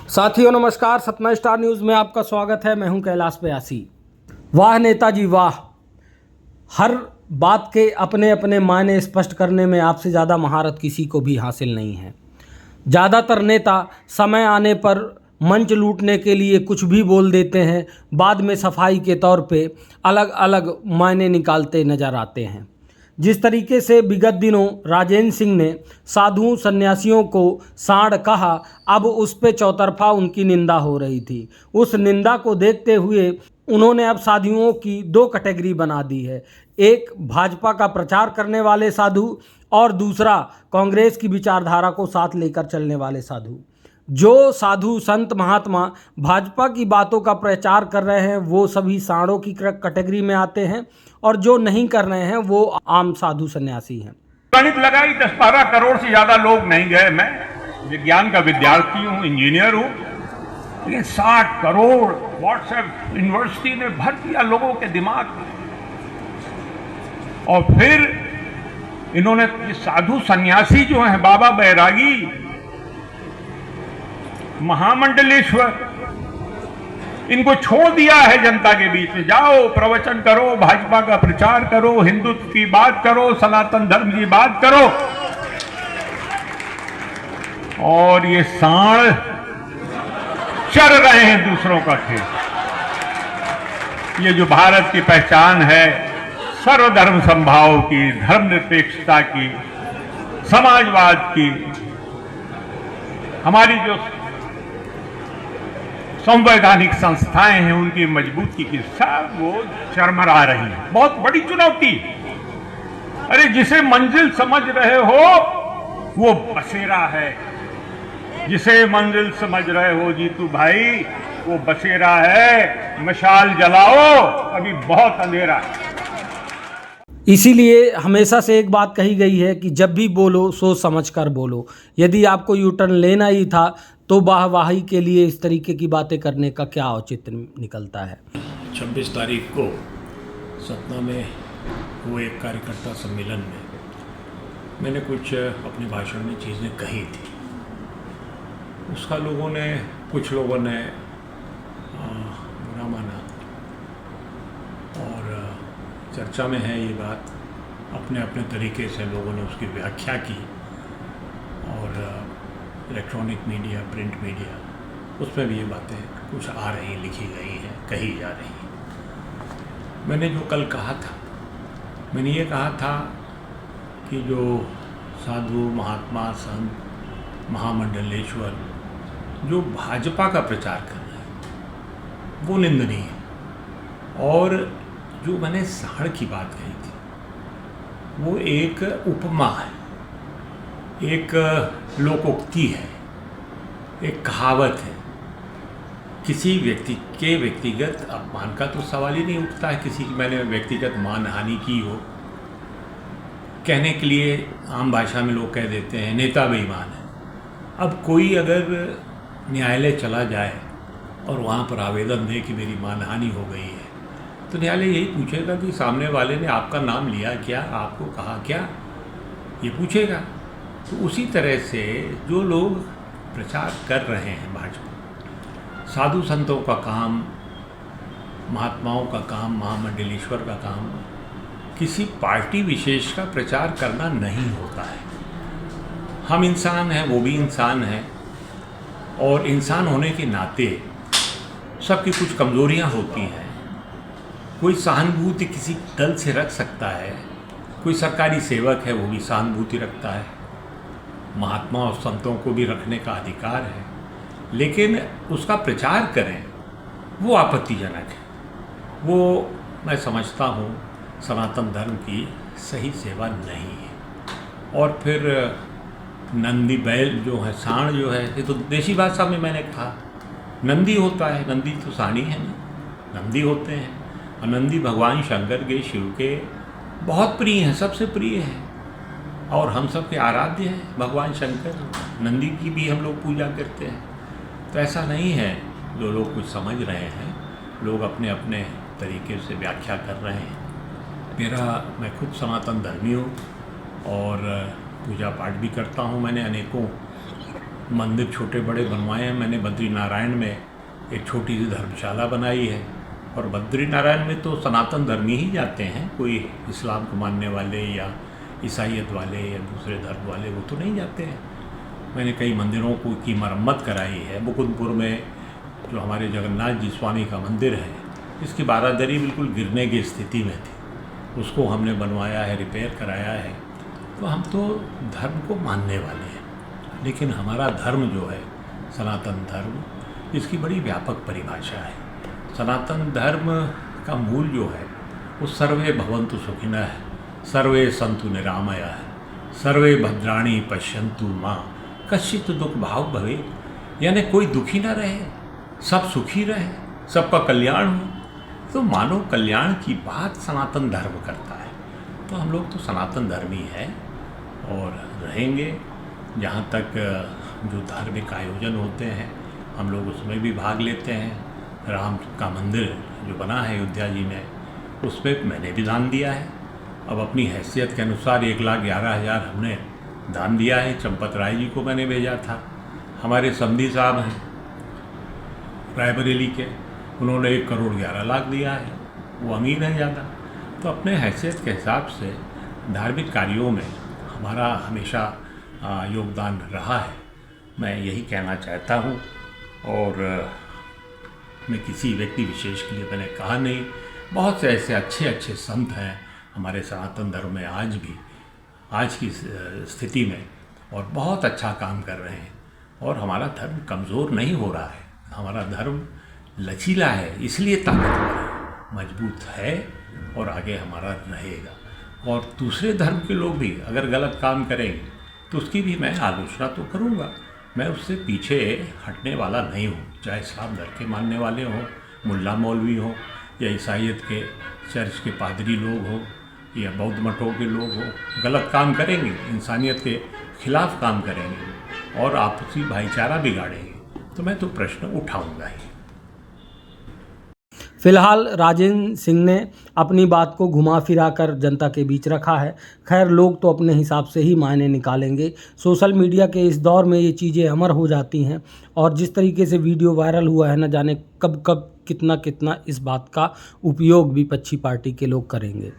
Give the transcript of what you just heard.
साथियों नमस्कार, Satna star news में आपका स्वागत है। मैं हूं कैलाश बयासी। वाह नेताजी वाह। हर बात के अपने अपने मायने स्पष्ट करने में आपसे ज़्यादा महारत किसी को भी हासिल नहीं है। ज़्यादातर नेता समय आने पर मंच लूटने के लिए कुछ भी बोल देते हैं, बाद में सफाई के तौर पे अलग अलग मायने निकालते नजर आते हैं। जिस तरीके से विगत दिनों राजेंद्र सिंह ने साधुओं सन्यासियों को सांड कहा, अब उस पे चौतरफा उनकी निंदा हो रही थी। उस निंदा को देखते हुए उन्होंने अब साधुओं की दो कैटेगरी बना दी है। एक भाजपा का प्रचार करने वाले साधु और दूसरा कांग्रेस की विचारधारा को साथ लेकर चलने वाले साधु। जो साधु संत महात्मा भाजपा की बातों का प्रचार कर रहे हैं वो सभी सांडों की कैटेगरी में आते हैं और जो नहीं कर रहे हैं वो आम साधु सन्यासी हैं। गणित लगाई 10-12 करोड़ से ज्यादा लोग नहीं गए। मैं विज्ञान का विद्यार्थी हूं, इंजीनियर हूं, लेकिन 60 करोड़ व्हाट्सएप यूनिवर्सिटी ने भर दिया लोगों के दिमाग में। और फिर इन्होंने साधु सन्यासी जो हैं, बाबा बैरागी, महामंडलेश्वर, इनको छोड़ दिया है जनता के बीच में। जाओ प्रवचन करो, भाजपा का प्रचार करो, हिंदुत्व की बात करो, सनातन धर्म की बात करो। और ये सांड चर रहे हैं दूसरों का खेल। ये जो भारत की पहचान है सर्वधर्म समभाव की, धर्मनिरपेक्षता की, समाजवाद की, हमारी जो संवैधानिक संस्थाएं हैं उनकी मजबूती की सब वो चरमरा रही है। बहुत बड़ी चुनौती। अरे जिसे मंजिल समझ रहे हो वो बसेरा है। जिसे मंजिल समझ रहे हो जीतू भाई वो बसेरा है। मशाल जलाओ, अभी बहुत अंधेरा है। इसीलिए हमेशा से एक बात कही गई है कि जब भी बोलो सोच समझ कर बोलो। यदि आपको यू टर्न लेना ही था तो वाहवाही के लिए इस तरीके की बातें करने का क्या औचित्य निकलता है। 26 तारीख को सतना में हुए एक कार्यकर्ता सम्मेलन में मैंने कुछ अपने भाषण में चीज़ें कही थी। उसका कुछ लोगों ने बुरा माना और चर्चा में है ये बात। अपने अपने तरीके से लोगों ने उसकी व्याख्या की और इलेक्ट्रॉनिक मीडिया, प्रिंट मीडिया, उसमें भी ये बातें कुछ आ रही, लिखी गई हैं, कही जा रही हैं। मैंने जो कल कहा था, मैंने ये कहा था कि जो साधु महात्मा संत महामंडलेश्वर जो भाजपा का प्रचार कर रहे हैं वो निंदनीय है। और जो मैंने सांड की बात कही थी वो एक उपमा है, एक लोकोक्ति है, एक कहावत है। किसी व्यक्ति के व्यक्तिगत अपमान का तो सवाल ही नहीं उठता है। किसी की मैंने व्यक्तिगत मानहानि की हो, कहने के लिए आम भाषा में लोग कह देते हैं नेता बेईमान है। अब कोई अगर न्यायालय चला जाए और वहाँ पर आवेदन दे कि मेरी मानहानि हो गई है तो न्यायालय यही पूछेगा कि सामने वाले ने आपका नाम लिया क्या, आपको कहा क्या, ये पूछेगा। तो उसी तरह से जो लोग प्रचार कर रहे हैं भाजपा, साधु संतों का काम, महात्माओं का काम, महामंडलेश्वर का काम, किसी पार्टी विशेष का प्रचार करना नहीं होता है। हम इंसान हैं, वो भी इंसान हैं, और इंसान होने के नाते सबकी कुछ कमज़ोरियाँ होती हैं। कोई सहानुभूति किसी दल से रख सकता है, कोई सरकारी सेवक है वो भी सहानुभूति रखता है, महात्मा और संतों को भी रखने का अधिकार है, लेकिन उसका प्रचार करें वो आपत्तिजनक है। वो मैं समझता हूँ सनातन धर्म की सही सेवा नहीं है। और फिर नंदी बैल जो है, सांड जो है, ये तो देशी भाषा में मैंने कहा नंदी होता है। नंदी तो सांडी है नहीं, नंदी होते हैं। और नंदी भगवान शंकर के, शिव के बहुत प्रिय हैं, सबसे प्रिय हैं और हम सब के आराध्य हैं भगवान शंकर। नंदी की भी हम लोग पूजा करते हैं। तो ऐसा नहीं है जो लोग कुछ समझ रहे हैं, लोग अपने अपने तरीके से व्याख्या कर रहे हैं। मैं खुद सनातन धर्मी हूँ और पूजा पाठ भी करता हूँ। मैंने अनेकों मंदिर छोटे बड़े बनवाए हैं। मैंने बद्रीनारायण में एक छोटी सी धर्मशाला बनाई है, और बद्रीनारायण में तो सनातन धर्मी ही जाते हैं, कोई इस्लाम को मानने वाले या ईसाइयत वाले या दूसरे धर्म वाले वो तो नहीं जाते हैं। मैंने कई मंदिरों की मरम्मत कराई है। मुकुंदपुर में जो हमारे जगन्नाथ जी स्वामी का मंदिर है, इसकी बारादरी बिल्कुल गिरने की स्थिति में थी, उसको हमने बनवाया है, रिपेयर कराया है। तो हम तो धर्म को मानने वाले हैं, लेकिन हमारा धर्म जो है सनातन धर्म, इसकी बड़ी व्यापक परिभाषा है। सनातन धर्म का मूल जो है वो सर्वे भवन्तु सुखिनः है, सर्वे सन्तु निरामयाः, सर्वे भद्राणि पश्यन्तु मां कश्चित् दुख भाव भवे, यानी कोई दुखी ना रहे, सब सुखी रहे, सबका कल्याण हो। तो मानव कल्याण की बात सनातन धर्म करता है। तो हम लोग तो सनातन धर्मी हैं और रहेंगे। जहाँ तक जो धार्मिक आयोजन होते हैं हम लोग उसमें भी भाग लेते हैं। राम का मंदिर जो बना है अयोध्या जी में, उस पर मैंने भी दान दिया है। अब अपनी हैसियत के अनुसार 1,11,000 हमने दान दिया है। चंपत राय जी को मैंने भेजा था, हमारे समधी साहब हैं रायबरेली के, उन्होंने 1,11,00,000 दिया है, वो अमीर हैं ज़्यादा। तो अपने हैसियत के हिसाब से धार्मिक कार्यों में हमारा हमेशा योगदान रहा है, मैं यही कहना चाहता हूँ। और मैं किसी व्यक्ति विशेष के लिए मैंने कहा नहीं। बहुत से ऐसे अच्छे अच्छे संत हैं हमारे सनातन धर्म में आज भी, आज की स्थिति में, और बहुत अच्छा काम कर रहे हैं। और हमारा धर्म कमज़ोर नहीं हो रहा है, हमारा धर्म लचीला है, इसलिए ताकतवर है, मजबूत है और आगे हमारा रहेगा। और दूसरे धर्म के लोग भी अगर गलत काम करेंगे तो उसकी भी मैं आलोचना तो करूँगा, मैं उससे पीछे हटने वाला नहीं हूँ। चाहे इस्लाम धर्म के मानने वाले हों, मुल्ला मौलवी हों, या ईसाइयत के चर्च के पादरी लोग हों, या बौद्ध मठों के लोग हों, गलत काम करेंगे, इंसानियत के खिलाफ काम करेंगे और आपसी भाईचारा बिगाड़ेंगे, तो मैं तो प्रश्न उठाऊंगा ही। फिलहाल राजेंद्र सिंह ने अपनी बात को घुमा फिरा कर जनता के बीच रखा है। खैर, लोग तो अपने हिसाब से ही मायने निकालेंगे। सोशल मीडिया के इस दौर में ये चीज़ें अमर हो जाती हैं, और जिस तरीके से वीडियो वायरल हुआ है, न जाने कब कब कितना कितना इस बात का उपयोग विपक्षी पार्टी के लोग करेंगे।